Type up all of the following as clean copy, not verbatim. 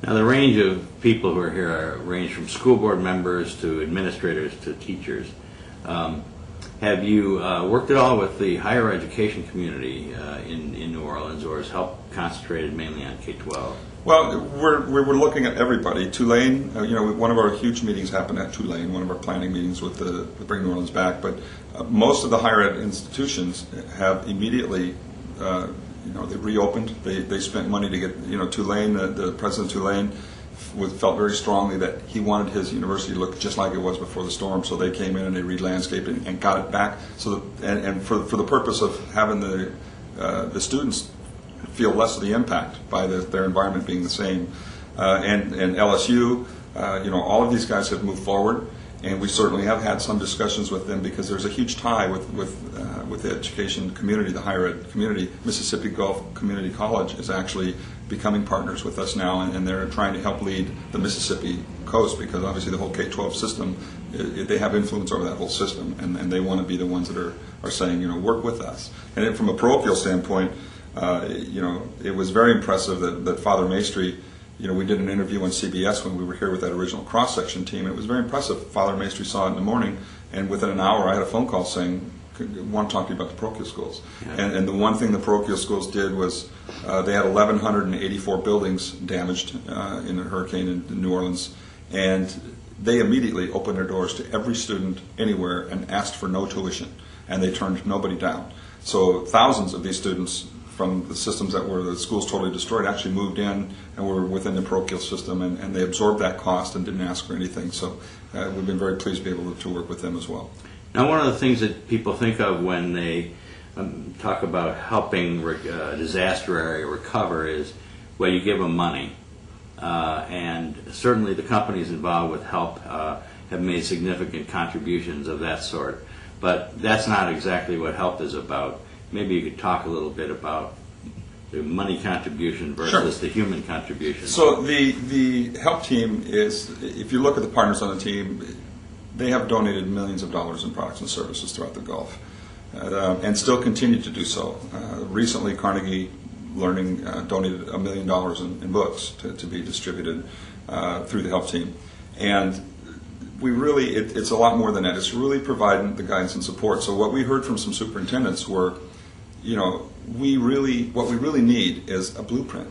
Now, the range of people who are here range from school board members to administrators to teachers. Have you worked at all with the higher education community in New Orleans, or has help concentrated mainly on K-12? Well, we're looking at everybody. Tulane, one of our huge meetings happened at Tulane, one of our planning meetings with Bring New Orleans Back, but most of the higher ed institutions have immediately they reopened. They spent money to get, Tulane, the president of Tulane felt very strongly that he wanted his university to look just like it was before the storm, so they came in and they re-landscaped it and got it back. So and for the purpose of having the students feel less of the impact by their environment being the same. And LSU, all of these guys have moved forward. And we certainly have had some discussions with them because there's a huge tie with the education community, the higher ed community. Mississippi Gulf Community College is actually becoming partners with us now, and they're trying to help lead the Mississippi coast because obviously the whole K-12 system, they have influence over that whole system, and they want to be the ones that are saying, work with us. And then from a parochial standpoint, it was very impressive that Father Maestri, we did an interview on CBS when we were here with that original cross-section team. It was very impressive. Father Maestri saw it in the morning, and within an hour I had a phone call saying, I want to talk to you about the parochial schools. Yeah. And the one thing the parochial schools did was they had 1,184 buildings damaged in a hurricane in New Orleans, and they immediately opened their doors to every student anywhere and asked for no tuition, and they turned nobody down. So thousands of these students from the systems that were the schools totally destroyed actually moved in and were within the parochial system, and they absorbed that cost and didn't ask for anything. So we've been very pleased to be able to work with them as well. Now, one of the things that people think of when they talk about helping disaster area recover is, well, you give them money. And certainly the companies involved with help have made significant contributions of that sort. But that's not exactly what help is about. Maybe you could talk a little bit about the money contribution versus Sure. the human contribution. So the help team is, if you look at the partners on the team, they have donated millions of dollars in products and services throughout the Gulf, and still continue to do so. Recently, Carnegie Learning donated $1 million in books to be distributed through the help team. And we really, it's a lot more than that. It's really providing the guidance and support. So what we heard from some superintendents were, what we really need is a blueprint,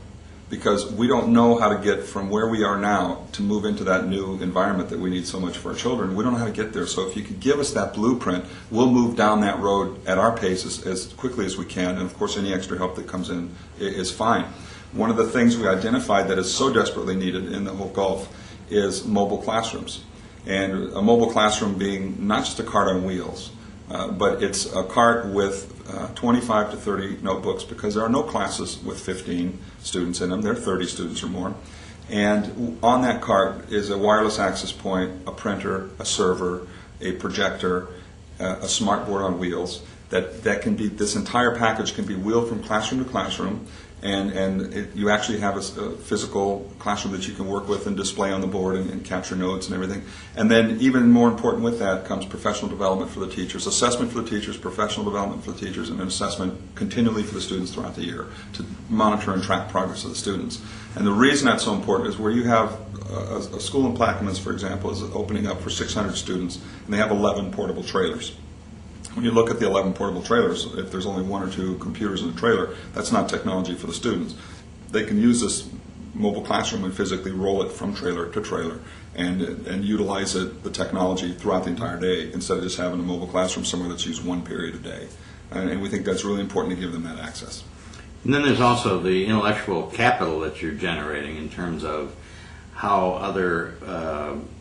because we don't know how to get from where we are now to move into that new environment that we need so much for our children. We don't know how to get there. So if you could give us that blueprint, we'll move down that road at our pace as quickly as we can. And of course, any extra help that comes in is fine. One of the things we identified that is so desperately needed in the whole Gulf is mobile classrooms. And a mobile classroom being not just a cart on wheels, but it's a cart with 25 to 30 notebooks, because there are no classes with 15 students in them. There are 30 students or more. And on that cart is a wireless access point, a printer, a server, a projector, a smart board on wheels. That can be, this entire package can be wheeled from classroom to classroom, and you actually have a physical classroom that you can work with and display on the board and capture notes and everything. And then even more important with that comes professional development for the teachers, assessment for the teachers, professional development for the teachers, and then assessment continually for the students throughout the year to monitor and track progress of the students. And the reason that's so important is where you have a school in Plaquemines, for example, is opening up for 600 students, and they have 11 portable trailers. When you look at the 11 portable trailers, if there's only 1 or 2 computers in the trailer, that's not technology for the students. They can use this mobile classroom and physically roll it from trailer to trailer and utilize the technology throughout the entire day, instead of just having a mobile classroom somewhere that's used 1 period a day. And we think that's really important to give them that access. And then there's also the intellectual capital that you're generating in terms of how other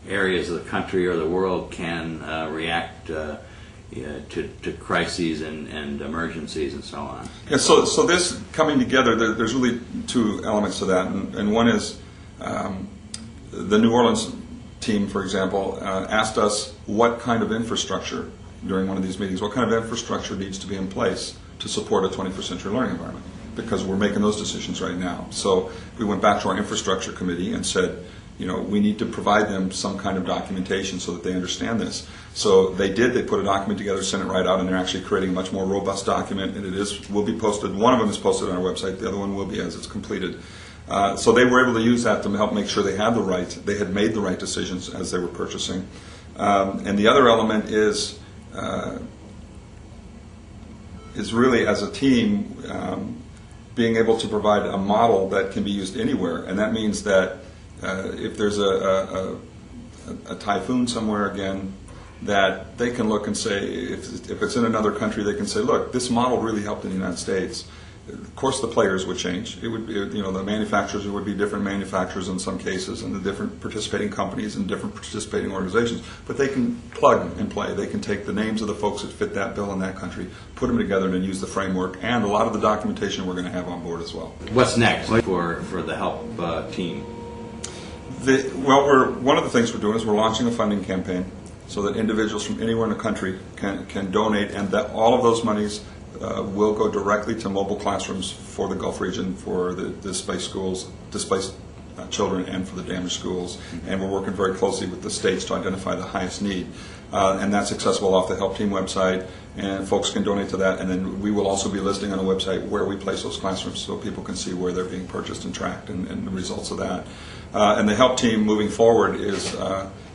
areas of the country or the world can react to crises and emergencies and so on. Yeah, so this coming together, there's really 2 elements to that, and one is the New Orleans team, for example, asked us what kind of infrastructure during one of these meetings, what kind of infrastructure needs to be in place to support a 21st century learning environment, because we're making those decisions right now. So we went back to our infrastructure committee and said, we need to provide them some kind of documentation so that they understand this. So they did. They put a document together, sent it right out, and they're actually creating a much more robust document, and will be posted. One of them is posted on our website. The other one will be as it's completed. So they were able to use that to help make sure they had made the right decisions as they were purchasing. And the other element is really, as a team, being able to provide a model that can be used anywhere. And that means that if there's a typhoon somewhere again, that they can look and say, if it's in another country, they can say, look, this model really helped in the United States. Of course, the players would change. It would be, the manufacturers would be different manufacturers in some cases, and the different participating companies and different participating organizations. But they can plug and play. They can take the names of the folks that fit that bill in that country, put them together, and use the framework and a lot of the documentation we're going to have on board as well. What's next for the help team? One of the things we're doing is we're launching a funding campaign so that individuals from anywhere in the country can donate, and that all of those monies will go directly to mobile classrooms for the Gulf region, for the displaced children, and for the damaged schools. And we're working very closely with the states to identify the highest need. And that's accessible off the Help Team website, and folks can donate to that. And then we will also be listing on a website where we place those classrooms so people can see where they're being purchased and tracked and the results of that. And the Help Team moving forward is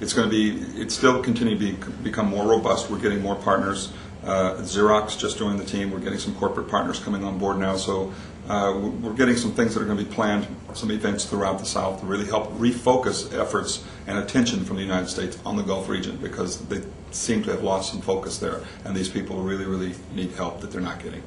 it's still continuing to become more robust. We're getting more partners. Xerox just joined the team. We're getting some corporate partners coming on board now. So we're getting some things that are going to be planned, some events throughout the South to really help refocus efforts and attention from the United States on the Gulf region, because they seem to have lost some focus there, and these people really, really need help that they're not getting.